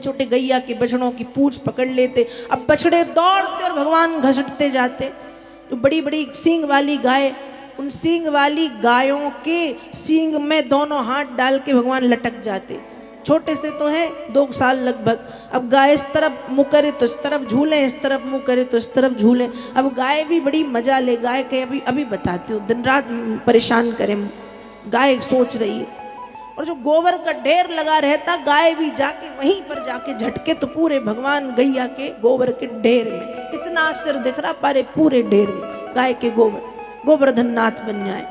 छोटे गैया के बछड़ों की पूंछ पकड़ लेते। अब बछड़े दौड़ते और भगवान घसटते जाते। तो बड़ी बड़ी सींग वाली गाय, उन सींग वाली गायों के सींग में दोनों हाथ डाल के भगवान लटक जाते। छोटे से तो है 2 साल लगभग। अब गाय इस तरफ मुँह करे तो इस तरफ झूले, इस तरफ मुँह करे तो इस तरफ झूले। अब गाय भी बड़ी मजा ले। गाय के अभी अभी बताती हूँ, दिन रात परेशान करें, गाय सोच रही है। और जो गोबर का ढेर लगा रहता, गाय भी जाके वहीं पर जाके झटके तो पूरे भगवान गैया के गोबर के ढेर में, कितना सिर दिख रहा पारे पूरे ढेर में गाय के गोवर्धन नाथ बन जाए।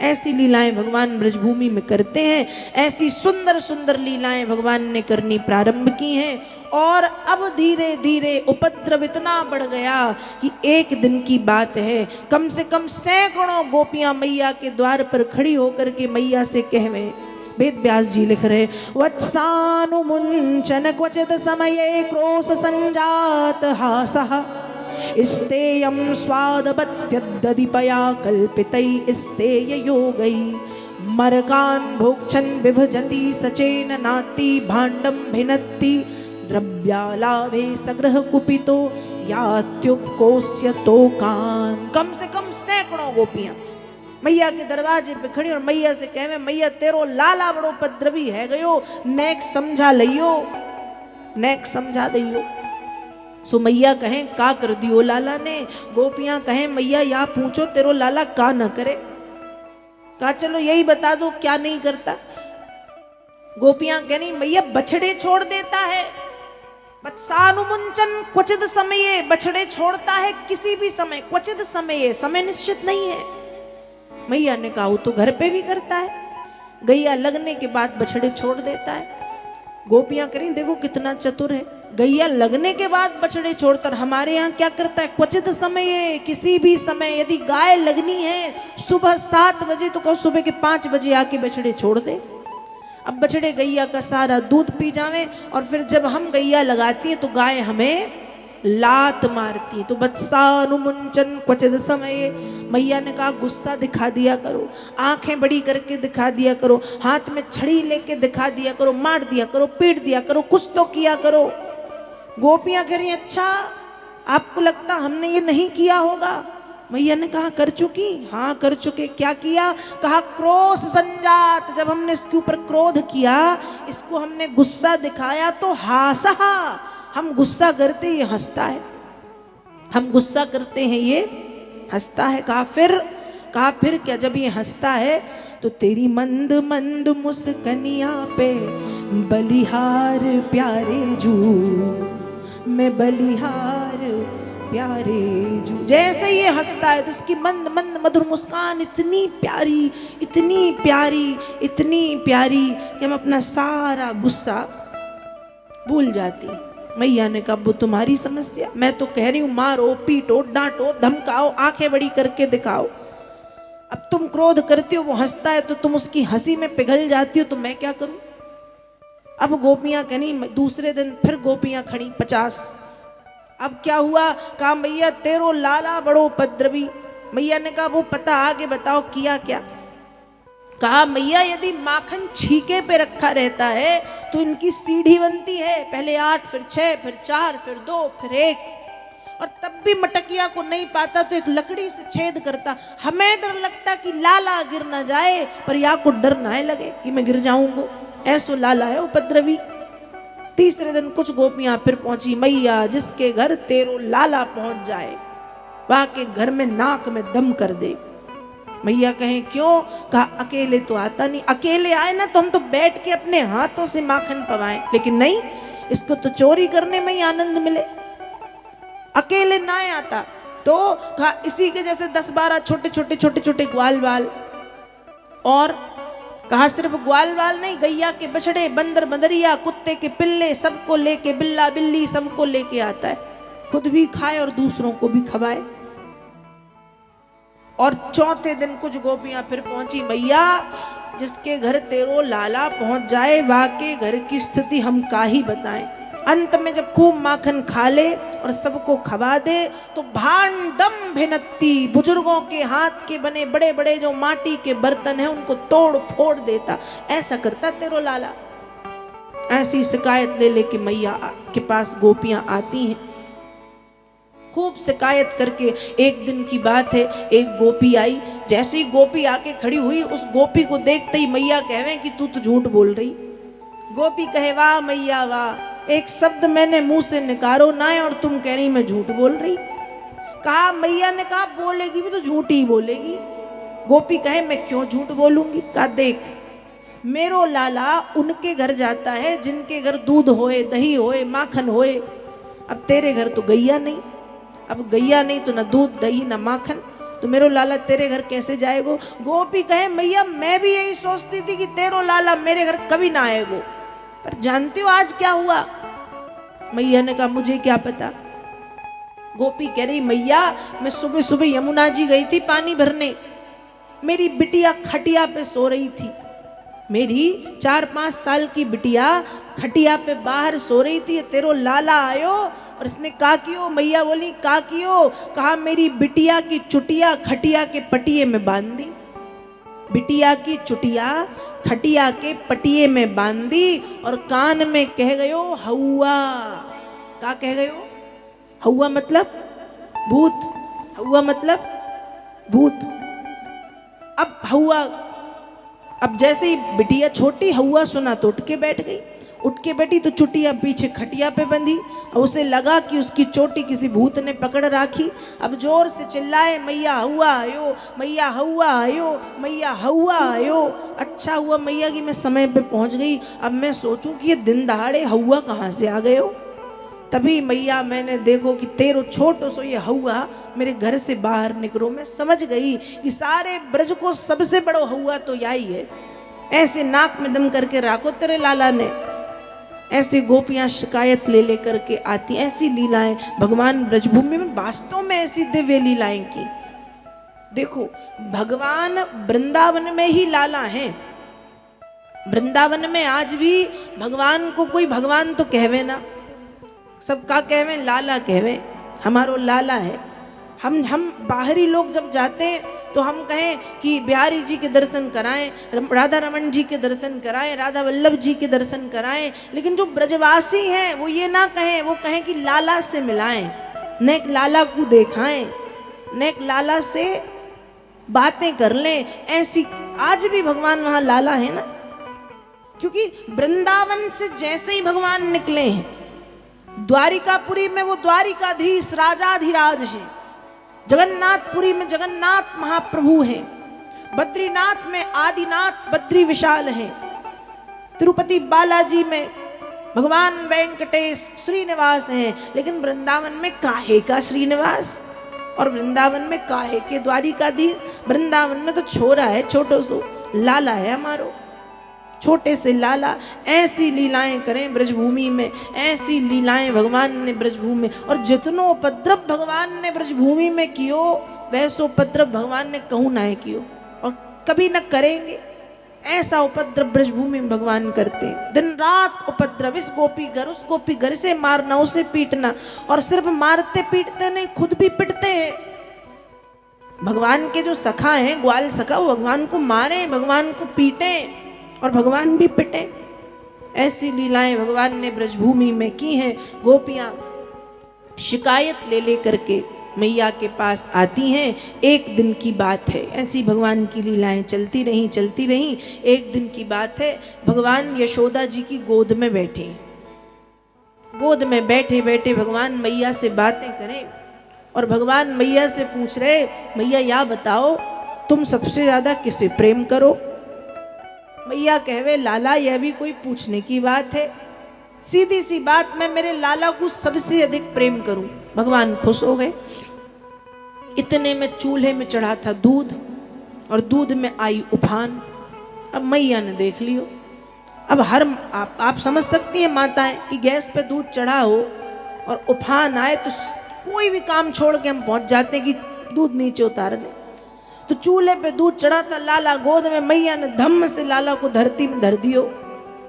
ऐसी लीलाएं भगवान ब्रजभूमि में करते हैं। ऐसी सुंदर सुंदर लीलाएं भगवान ने करनी प्रारंभ की हैं। और अब धीरे धीरे उपद्रव इतना बढ़ गया कि एक दिन की बात है, कम से कम सैकड़ों गोपियां मैया के द्वार पर खड़ी होकर के मैया से कहवे। वेद व्यास जी लिख रहे, वत्सानुमुंचन क्वचित समये क्रोश संजात हासः स्तेयं स्वादवत्यदधिपया कल्पितै स्तेय योगै मरकान् भोक्षन् विभजति सचेन नाति भाण्डं भिनत्ति द्रव्यालाभे सग्रह कुपितो यात्युपकोस्य तोकान्। कम से कम सैकड़ों गोपियां मैया के दरवाजे पे खड़ी और मैया से कहे, मैया तेरो लाला बड़ो उपद्रवी है गयो, नेक समझा लियो, नेक समझा दियो। सो मैया कहें का कर दियो लाला ने। गोपियां कहें मैया या पूछो तेरो लाला का न करे। का चलो यही बता दो क्या नहीं करता। गोपियां कहनी मैया बछड़े छोड़ देता है। वत्सानुमुंचन क्वचित समये, बछड़े छोड़ता है किसी भी समय, क्वचित समय, समय निश्चित नहीं है। मैया ने कहा वो तो घर पे भी करता है, गैया लगने के बाद बछड़े छोड़ देता है। गोपियां करें देखो कितना चतुर है, गैया लगने के बाद बछड़े छोड़ता। हमारे यहाँ क्या करता है, क्वचित समय, किसी भी समय। यदि गाय लगनी है सुबह 7 बजे तो कहो सुबह के 5 बजे आके बछड़े छोड़ दे। अब बछड़े गैया का सारा दूध पी जावे और फिर जब हम गैया लगाती है तो गाय हमें लात मारती। तो वत्सानुमुंचन क्वचित समय, मैया ने कहा गुस्सा दिखा दिया करो, आंखें बड़ी करके दिखा दिया करो, हाथ में छड़ी लेके दिखा दिया करो, मार दिया करो, पीट दिया करो, कुछ तो किया करो। गोपियां कह रही अच्छा आपको लगता हमने ये नहीं किया होगा। मैया ने कहा कर चुकी, हाँ कर चुके। क्या किया, कहा क्रोश संजात, जब हमने इसके ऊपर क्रोध किया, इसको हमने गुस्सा दिखाया तो हासहा, हम गुस्सा करते ये हंसता है, हम गुस्सा करते हैं ये हंसता है। कहा फिर क्या, जब ये हंसता है तो तेरी मंद मंद मुस्कनिया पे बलिहार प्यारे जू, मैं बलिहार प्यारे जू। जैसे ये हंसता है तो इसकी मंद मंद मधुर मुस्कान इतनी प्यारी, इतनी प्यारी, इतनी प्यारी कि हम अपना सारा गुस्सा भूल जाती। मैया ने कहा वो तुम्हारी समस्या, मैं तो कह रही हूं मारो, पीटो, डांटो, धमकाओ, आंखें बड़ी करके दिखाओ। अब तुम क्रोध करती हो, वो हंसता है तो तुम उसकी हंसी में पिघल जाती हो, तो मैं क्या करूं। अब गोपियां कहनी, दूसरे दिन फिर गोपियां खड़ी 50। अब क्या हुआ, कहा मैया तेरो लाला बड़ो उपद्रवी। मैया ने कहा वो पता, आगे बताओ किया क्या। कहा मैया यदि माखन छीके पे रखा रहता है तो इनकी सीढ़ी बनती है, पहले 8 फिर 6 फिर 4 फिर 2 फिर 1, और तब भी मटकिया को नहीं पाता तो एक लकड़ी से छेद करता। हमें डर लगता कि लाला गिर ना जाए, पर या को डर ना लगे कि मैं गिर जाऊंगा, ऐसो लाला है उपद्रवी। तीसरे दिन कुछ गोपियां फिर पहुंची, मैया जिसके घर तेरो लाला पहुंच जाए वहां के घर में नाक में दम कर दे। मैया कहें क्यों, कहा अकेले तो आता नहीं, अकेले आए ना तो हम तो बैठ के अपने हाथों से माखन पवाएं, लेकिन नहीं, इसको तो चोरी करने में ही आनंद मिले, अकेले ना आता। तो कहा इसी के जैसे 10-12 छोटे छोटे ग्वाल वाल, और कहा सिर्फ ग्वाल वाल नहीं, गैया के बछड़े, बंदर बंदरिया, कुत्ते के पिल्ले, सबको लेके, बिल्ला बिल्ली सबको लेके आता है, खुद भी खाए और दूसरों को भी खवाए। और चौथे दिन कुछ गोपियां फिर पहुंची, मैया जिसके घर तेरो लाला पहुंच जाए वाके घर की स्थिति हम का ही बताएं। अंत में जब खूब माखन खा ले और सबको खवा दे तो भांडम भिनत्ती, बुजुर्गों के हाथ के बने बड़े बड़े जो माटी के बर्तन हैं उनको तोड़ फोड़ देता। ऐसा करता तेरो लाला, ऐसी शिकायत ले लेके मैया के पास गोपियां आती हैं। खूब शिकायत करके एक दिन की बात है, एक गोपी आई। जैसे ही गोपी आके खड़ी हुई, उस गोपी को देखते ही मैया कहवे कि तू तो झूठ बोल रही। गोपी कहे वाह मैया वाह, एक शब्द मैंने मुंह से निकारो ना है और तुम कह रही मैं झूठ बोल रही। कहा मैया ने कहा बोलेगी भी तो झूठ ही बोलेगी। गोपी कहे मैं क्यों झूठ बोलूंगी। कहा देख, मेरो लाला उनके घर जाता है जिनके घर दूध होए, दही होए, माखन होए। अब तेरे घर तो गैया नहीं, अब गैया नहीं तो ना दूध दही ना माखन, तो मेरो लाला तेरे घर कैसे जाएगो। गोपी कहे मैया मैं भी यही सोचती थी कि तेरो लाला मेरे घर कभी ना आएगो, पर जानती हो आज क्या हुआ। मैया ने कहा मुझे क्या पता। गोपी कह रही मैया मैं सुबह सुबह यमुना जी गई थी पानी भरने, मेरी बिटिया खटिया पे सो रही थी। मेरी 4-5 साल की बिटिया खटिया पे बाहर सो रही थी। तेरो लाला आयो और इसने का कियो। मैया बोली का कियो। कहा मेरी बिटिया की चुटिया खटिया के पटिए में बांध दी। बिटिया की चुटिया खटिया के पटिए में बांध दी और कान में कह गयो हौआ। का कह गयो। हौआ मतलब भूत, हौआ मतलब भूत। अब हौआ, अब जैसे ही बिटिया छोटी हौआ सुना तो उठ के बैठ गई। उठ के बैठी तो चुटिया पीछे खटिया पे बंधी और उसे लगा कि उसकी चोटी किसी भूत ने पकड़ राखी। अब जोर से चिल्लाए मैया हौआ आयो, मैया हौआ आयो, मैया हौआ आयो। अच्छा हुआ मैया कि मैं समय पे पहुंच गई। अब मैं सोचूं कि ये दिन दहाड़े हौआ कहाँ से आ गए हो। तभी मैया मैंने देखो कि तेरो छोटो सो ये हौआ मेरे घर से बाहर निकलो। मैं समझ गई कि सारे ब्रज को सबसे बड़ो हौआ तो यही है। ऐसे नाक में दम करके राखो तेरे लाला ने। ऐसी गोपियां शिकायत ले लेकर के आती। ऐसी लीलाएं भगवान ब्रजभूमि में वास्तव में ऐसी दिव्य लीलाएं की। देखो भगवान वृंदावन में ही लाला हैं। वृंदावन में आज भी भगवान को कोई भगवान तो कहवे ना, सबका कहवे लाला कहवे, हमारो लाला है। हम बाहरी लोग जब जाते हैं तो हम कहें कि बिहारी जी के दर्शन कराएं, राधा रमन जी के दर्शन कराएं, राधा वल्लभ जी के दर्शन कराएं। लेकिन जो ब्रजवासी हैं वो ये ना कहें, वो कहें कि लाला से मिलाएं, नेक लाला को देखाएं, नेक लाला से बातें कर लें। ऐसी आज भी भगवान वहां लाला है ना, क्योंकि वृंदावन से जैसे ही भगवान निकले हैं, द्वारिकापुरी में वो द्वारिकाधीश राजाधिराज हैं, जगन्नाथपुरी में जगन्नाथ महाप्रभु हैं, बद्रीनाथ में आदिनाथ बद्री विशाल हैं, तिरुपति बालाजी में भगवान वेंकटेश श्रीनिवास हैं। लेकिन वृंदावन में काहे का श्रीनिवास और वृंदावन में काहे के द्वारिकाधीश। वृंदावन में तो छोरा है, छोटो सो लाला है हमारो, छोटे से लाला। ऐसी लीलाएं करें ब्रजभूमि में, ऐसी लीलाएं भगवान ने ब्रजभूमि में। और जितनो उपद्रव भगवान ने ब्रजभूमि में कियो, वैसो उपद्रव भगवान ने कहूँ ना कियो और कभी न करेंगे। ऐसा उपद्रव ब्रजभूमि में भगवान करते हैं। दिन रात उपद्रव, इस गोपी घर उस गोपी घर से मारना, उसे पीटना। और सिर्फ मारते पीटते नहीं, खुद भी पिटते हैं। भगवान के जो सखा हैं, ग्वाल सखा, वो भगवान को मारे, भगवान को पीटे और भगवान भी पिटे। ऐसी लीलाएं भगवान ने ब्रजभूमि में की हैं। गोपियां शिकायत ले ले करके मैया के पास आती हैं। एक दिन की बात है, ऐसी भगवान की लीलाएं चलती रहीं चलती रहीं। एक दिन की बात है, भगवान यशोदा जी की गोद में बैठे। गोद में बैठे बैठे भगवान मैया से बातें करें और भगवान मैया से पूछ रहे, मैया या बताओ तुम सबसे ज्यादा किसे प्रेम करो। मैया कहवे लाला यह भी कोई पूछने की बात है, सीधी सी बात, मैं मेरे लाला को सबसे अधिक प्रेम करूं। भगवान खुश हो गए। इतने में चूल्हे में चढ़ा था दूध और दूध में आई उफान। अब मैया ने देख लियो। अब हर आप समझ सकती हैं माताएं कि गैस पे दूध चढ़ा हो और उफान आए तो कोई भी काम छोड़ के हम पहुंच जाते हैं कि दूध नीचे उतार दें। तो चूल्हे पे दूध चढ़ा था, लाला गोद में, मैया ने धम्म से लाला को धरती में धर दियो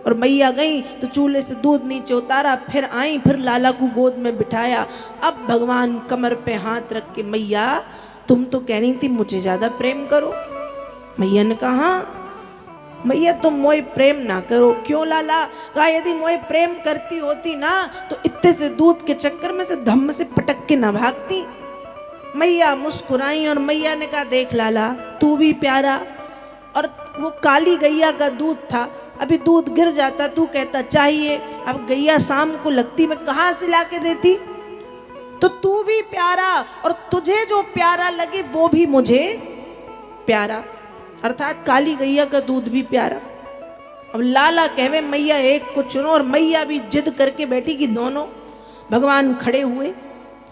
और मैया गई तो चूल्हे से दूध नीचे उतारा, फिर आई, फिर लाला को गोद में बिठाया। अब भगवान कमर पे हाथ रख के, मैया तुम तो कह रही थी मुझे ज्यादा प्रेम करो। मैया ने कहा मैया तुम मोए प्रेम ना करो। क्यों लाला? कहा यदि मोए प्रेम करती होती ना तो इतने से दूध के चक्कर में से धम्म से पटक के ना भागती। मैया मुस्कुराई और मैया ने कहा देख लाला तू भी प्यारा, और वो काली गैया का दूध था, अभी दूध गिर जाता, तू कहता चाहिए, अब गैया शाम को लगती, मैं कहाँ से ला के देती? तो तू भी प्यारा और तुझे जो प्यारा लगे वो भी मुझे प्यारा, अर्थात काली गैया का दूध भी प्यारा। अब लाला कहवे मैया एक को चुनो, और मैया भी जिद करके बैठी कि दोनों। भगवान खड़े हुए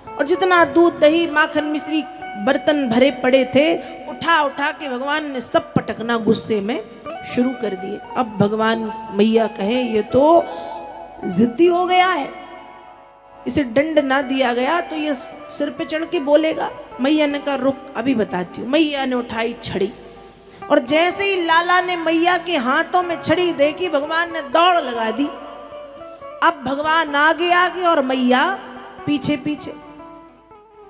और जितना दूध दही माखन मिश्री बर्तन भरे पड़े थे उठा उठा के भगवान ने सब पटकना गुस्से में शुरू कर दिए। अब भगवान मैया कहे ये तो जिद्दी हो गया है, इसे दंड ना दिया गया तो ये सिर पे चढ़ के बोलेगा। मैया ने कहा रुक अभी बताती हूँ। मैया ने उठाई छड़ी, और जैसे ही लाला ने मैया के हाथों में छड़ी देखी भगवान ने दौड़ लगा दी। अब भगवान आगे आगे और मैया पीछे पीछे।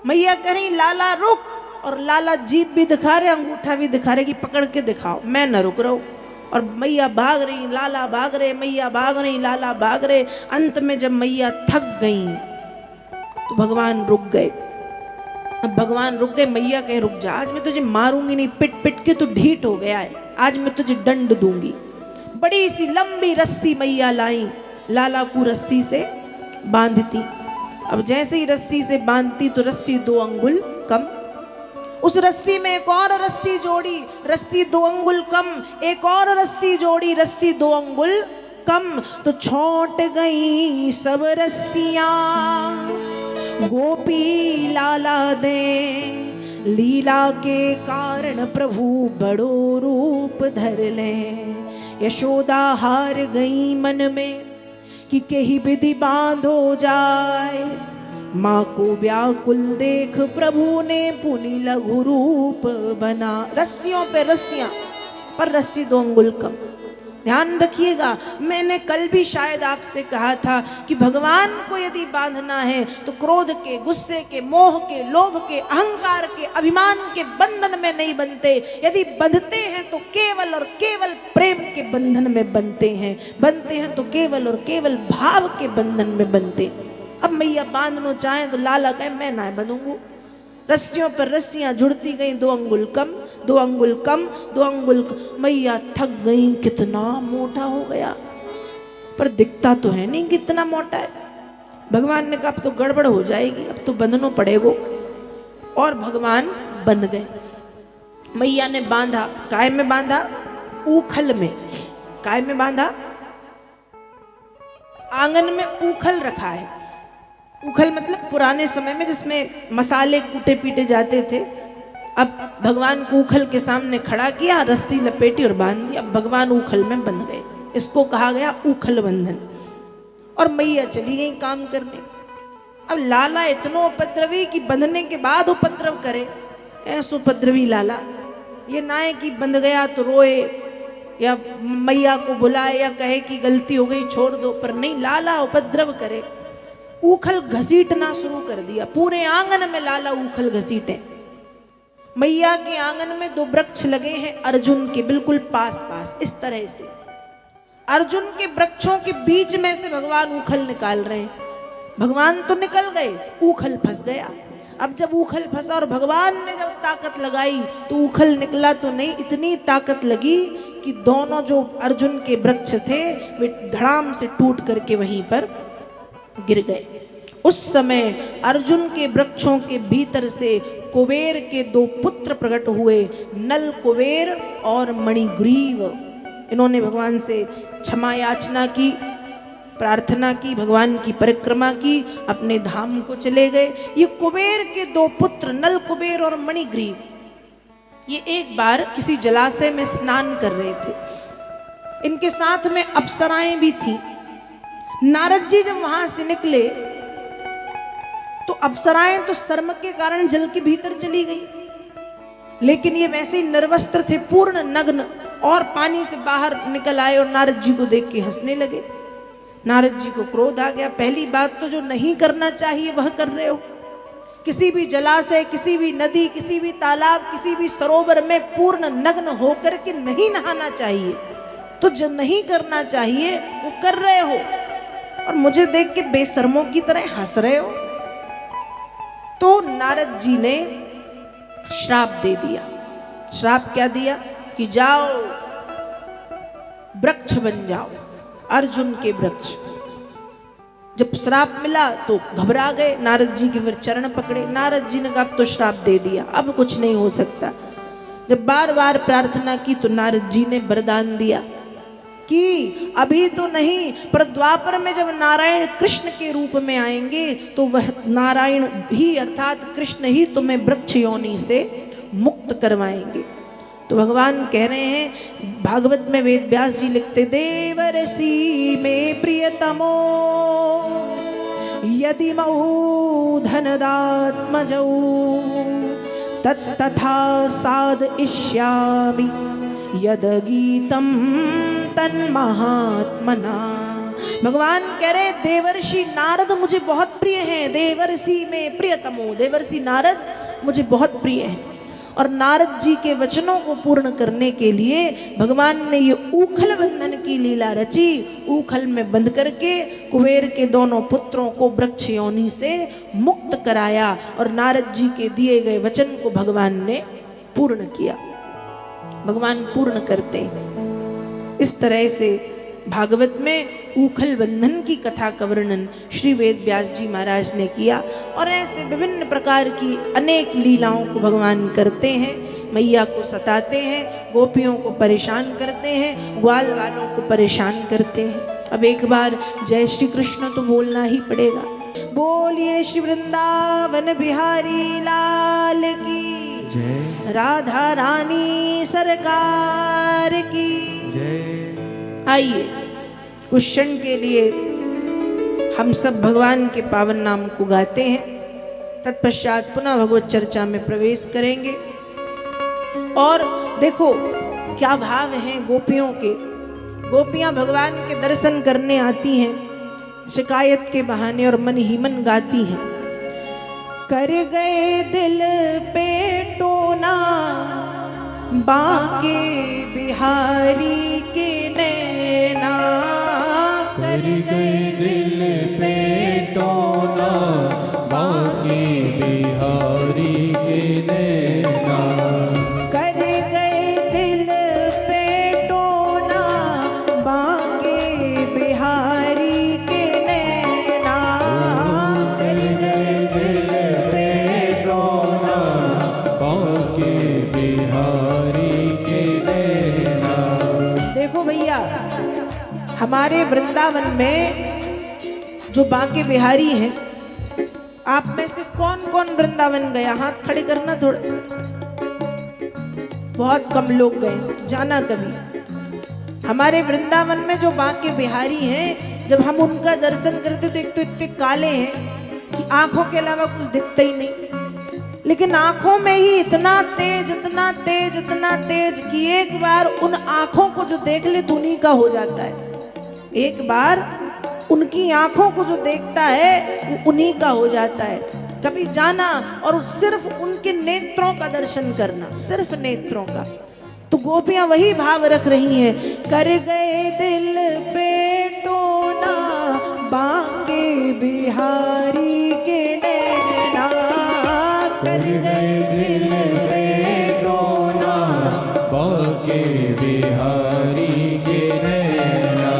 मैया कह रही लाला रुक, और लाला जीभ भी दिखा रहे अंगूठा भी दिखा रहे कि पकड़ के दिखाओ, मैं न रुक रहा हूं। और मैया भाग रही, लाला भाग रहे, मैया भाग रही, लाला भाग रहे। अंत में जब मैया थक गई तो भगवान रुक गए। अब भगवान रुक गए, मैया कहे रुक जा, आज मैं तुझे मारूंगी नहीं, पिट पिट के तू ढीठ हो गया है, आज मैं तुझे दंड दूंगी। बड़ी सी लंबी रस्सी मैया लाई, लाला को रस्सी से बांधती। अब जैसे ही रस्सी से बांधती तो रस्सी 2 अंगुल कम, उस रस्सी में एक और रस्सी जोड़ी, रस्सी 2 अंगुल कम, एक और रस्सी जोड़ी, रस्सी 2 अंगुल कम। तो छूट गई सब रस्सियां गोपी लाला दे, लीला के कारण प्रभु बड़ो रूप धर ले। यशोदा हार गई मन में कि कहीं विधि बांधो जाए, माँ को व्याकुल देख प्रभु ने पुनि लघु रूप बना। रस्सियों पे रस्सियां, पर रस्सी 2 अंगुल कम। ध्यान रखिएगा, मैंने कल भी शायद आपसे कहा था कि भगवान को यदि बांधना है तो क्रोध के, गुस्से के, मोह के, लोभ के, अहंकार के, अभिमान के बंधन में नहीं बनते। यदि बंधते हैं तो केवल और केवल प्रेम के बंधन में बनते हैं तो केवल और केवल भाव के बंधन में बनते। अब मैया बांधना चाहे तो लाला कहे मैं ना बंधूंगा। रस्सियों पर रस्सियां जुड़ती गई, 2 अंगुल कम, 2 अंगुल कम, 2 अंगुल कम। मैया थक गई, कितना मोटा हो गया, पर दिखता तो है नहीं कितना मोटा है। भगवान ने कहा अब तो गड़बड़ हो जाएगी, अब तो बंधना पड़ेगा। और भगवान बंध गए। मैया ने बांधा, काय में बांधा? ऊखल में। काय में बांधा? आंगन में ऊखल रखा है। ऊखल मतलब पुराने समय में जिसमें मसाले कूटे पीटे जाते थे। अब भगवान को ऊखल के सामने खड़ा किया, रस्सी लपेटी और बांध दिया। अब भगवान ऊखल में बंध गए, इसको कहा गया ऊखल बंधन। और मैया चली गई काम करने। अब लाला इतना उपद्रवी कि बंधने के बाद उपद्रव करे, ऐसा उपद्रवी लाला। ये ना है कि बंध गया तो रोए या मैया को बुलाए या कहे कि गलती हो गई छोड़ दो, पर नहीं, लाला उपद्रव करे। ऊखल घसीटना शुरू कर दिया, पूरे आंगन में लाला ऊखल घसीटे। मैया के आंगन में 2 वृक्ष लगे हैं अर्जुन के बिल्कुल पास पास, इस तरह से अर्जुन के वृक्षों के बीच में से भगवान ऊखल निकाल रहे हैं। भगवान तो निकल गए, ऊखल फंस गया। अब जब ऊखल फंसा और भगवान ने जब ताकत लगाई तो ऊखल निकला तो नहीं, इतनी ताकत लगी कि दोनों जो अर्जुन के वृक्ष थे वे धड़ाम से टूट करके वहीं पर गिर गए। उस समय अर्जुन के वृक्षों के भीतर से कुबेर के 2 पुत्र प्रकट हुए, नल कुबेर और मणिग्रीव। इन्होंने भगवान से क्षमा याचना की, प्रार्थना की, भगवान की परिक्रमा की, अपने धाम को चले गए। ये कुबेर के 2 पुत्र नल कुबेर और मणिग्रीव, ये एक बार किसी जलाशय में स्नान कर रहे थे। इनके साथ में अप्सराएं भी थी। नारद जी जब वहां से निकले तो अप्सराएं तो शर्म के कारण जल के भीतर चली गई, लेकिन ये वैसे ही निर्वस्त्र थे, पूर्ण नग्न, और पानी से बाहर निकल आए और नारद जी को देख के हंसने लगे। नारद जी को क्रोध आ गया, पहली बात तो जो नहीं करना चाहिए वह कर रहे हो। किसी भी जलाशय, किसी भी नदी, किसी भी तालाब, किसी भी सरोवर में पूर्ण नग्न होकर के नहीं नहाना चाहिए। तो जो नहीं करना चाहिए वो कर रहे हो और मुझे देख के बेशर्मों की तरह हंस रहे हो। तो नारद जी ने श्राप दे दिया। श्राप क्या दिया कि जाओ वृक्ष बन जाओ, अर्जुन के वृक्ष। जब श्राप मिला तो घबरा गए नारद जी के, फिर चरण पकड़े। नारद जी ने कहा अब तो श्राप दे दिया, अब कुछ नहीं हो सकता। जब बार बार प्रार्थना की तो नारद जी ने वरदान दिया कि अभी तो नहीं, पर द्वापर में जब नारायण कृष्ण के रूप में आएंगे तो वह नारायण ही अर्थात कृष्ण ही तुम्हें वृक्ष योनि से मुक्त करवाएंगे। तो भगवान कह रहे हैं, भागवत में वेद व्यास जी लिखते, देवर्षि में प्रियतमो यदि मऊ धनदात्मजौ तत्तथा साधयिष्यामि यद गीतम तन्महात्मना। भगवान कह रहे देवर्षि नारद मुझे बहुत प्रिय हैं, देवर्षि में प्रियतमो, देवर्षि नारद मुझे बहुत प्रिय हैं। और नारद जी के वचनों को पूर्ण करने के लिए भगवान ने ये ऊखल बंधन की लीला रची। ऊखल में बंध करके कुबेर के दोनों पुत्रों को वृक्ष योनि से मुक्त कराया और नारद जी के दिए गए वचन को भगवान ने पूर्ण किया। भगवान पूर्ण करते हैं। इस तरह से भागवत में ऊखल बंधन की कथा का वर्णन श्री वेद व्यास जी महाराज ने किया। और ऐसे विभिन्न प्रकार की अनेक लीलाओं को भगवान करते हैं। मैया को सताते हैं, गोपियों को परेशान करते हैं, ग्वाल वालों को परेशान करते हैं। अब एक बार जय श्री कृष्ण तो बोलना ही पड़ेगा। बोलिए श्री वृंदावन बिहारी लाल की जय, राधा रानी सरकार की जय। आइए कुछ क्षण के लिए हम सब भगवान के पावन नाम को गाते हैं, तत्पश्चात पुनः भगवत चर्चा में प्रवेश करेंगे। और देखो क्या भाव हैं गोपियों के। गोपियां भगवान के दर्शन करने आती हैं शिकायत के बहाने और मन ही मन गाती हैं, कर गए दिल पे टोना बांके बिहारी के नैना, कर गए दिल पे टोना बांके बिहारी के नैना, कर गए दिल पे टोना बांके बिहारी के नैना, कर गए दिल पे टोना बांके बिहारी के नैना। देखो भैया, हमारे वृंदावन में जो बांके बिहारी हैं, आप में से कौन कौन वृंदावन गया? हाथ खड़े करना थोड़ा। बहुत कम लोग गए, जाना कभी। हमारे वृंदावन में जो बांके बिहारी हैं, जब हम उनका दर्शन करते तो एक तो इतने काले हैं कि आंखों के अलावा कुछ दिखता ही नहीं, लेकिन आंखों में ही इतना तेज इतना तेज इतना तेज कि एक बार उन आंखों को जो देख ले तो उन्हीं का हो जाता है। एक बार उनकी आंखों को जो देखता है वो उन्हीं का हो जाता है। कभी जाना और सिर्फ उनके नेत्रों का दर्शन करना, सिर्फ नेत्रों का। तो गोपियां वही भाव रख रही हैं, कर गए दिल पे टोना बांके बिहारी के नैना, कर गए दिल पे टोना बांके बिहारी के नैना,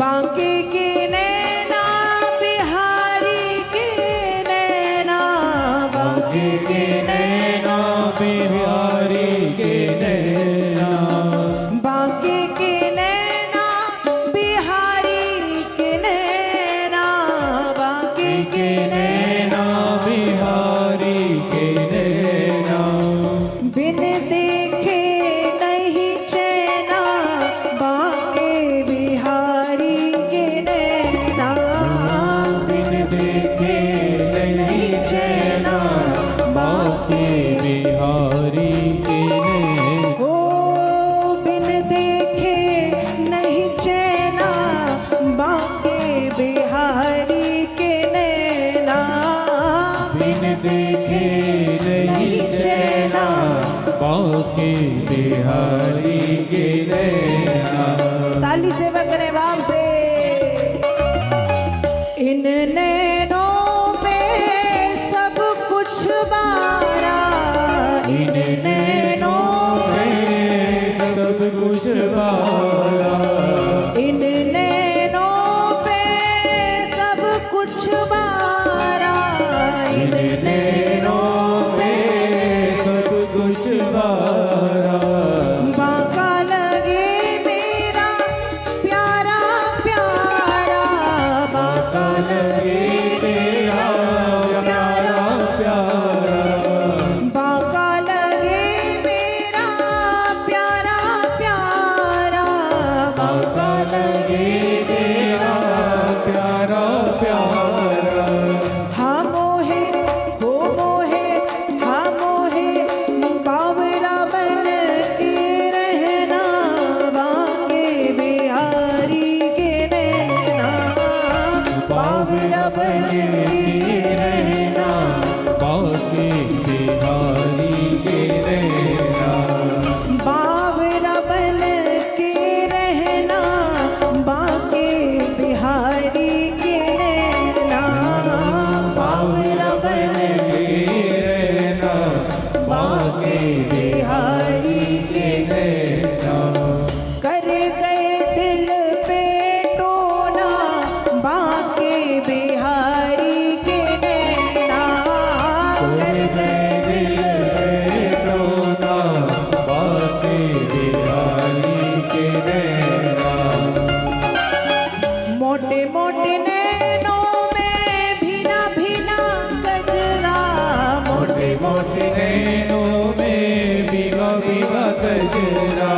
बांके के नैना बिहारी के नैना, बांके के नैना बिहारी के नैना, बांके के नैना बिहारी के नैना, बांके के नैना बिहारी के नैना, बिन देखे नहीं चैना बिहारी के नैना। ताली से बकरे बाप से। इन नैनों में सब कुछ बारा, इन नैनों में सब कुछ बारा, इन नैनों पे सब कुछ बारा, इन नैनों पे सब कुछ बारा। बांका लगे मेरा प्यारा प्यारा, बांका लगे मेरा प्यारा प्यारा, बांका लगे मेरा प्यारा प्यारा, बांका लगे मेरा प्यारा प्यारा। हाँ मोहे हो मोहे, हाँ मोहे बावरा बन के रहना, बांके बिहारी के नैना, बावरा बन के रहना, बांके बिहारी के नैना। बावरा बन के रहना, बांके बिहारी के नैना, बावरा बन रहना बांके बिहारी के नैना। कर गए दिल पे टोना, बांके बिहारी के नैना, कर गए दिल पे टोना बांके बिहारी के नैना। मोटे मोटे नैनों में भीना भीना गजरा, मोटे मोटे नैनों में भीगा भीगा गजरा,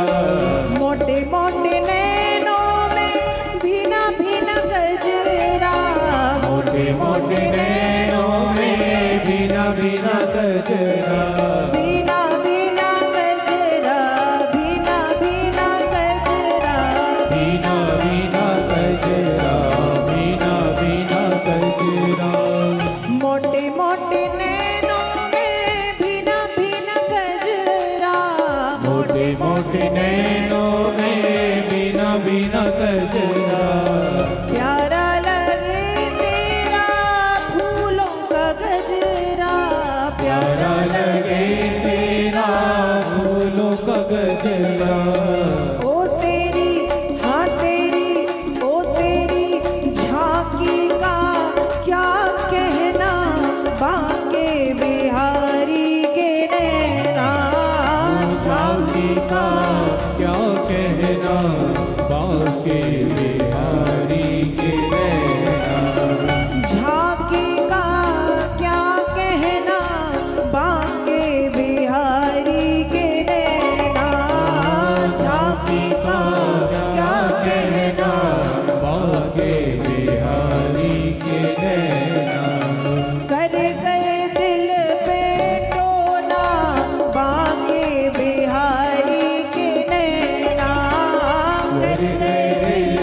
मोटे मोटे नैनों में भीना भीना गजरा, मोटे मोटे नैनों में भीना भीना गजरा, भीना भीना गजरा, भीना भीना गजरा, भीना भीना गजरा, भीना भीना गजरा। मोटे मोटे नैनों में भीना भीना गजरा, मोटे मोटे नैनों में भीना भीना गजरा। प्यारा लगे तेरा फूलों का गजरा, प्यारा प्यारा लगे तेरा फूलों का गजरा। ओ तेरी हाँ तेरी, ओ तेरी झांकी का क्या कहना, बांके बिहारी के नैना, झांकी का क्या कहना बांके बिहारी के नैना। झांकी का क्या कहना, बांके बिहारी के नैना, झांकी का क्या कहना, बांके बिहारी के नैना। कर गए दिल पे टोना, बांके बिहारी के नैना, कर गए दिल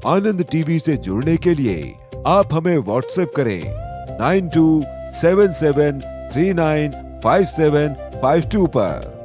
आनंद टीवी से जुड़ने के लिए आप हमें व्हाट्सएप करें 9277395752 पर।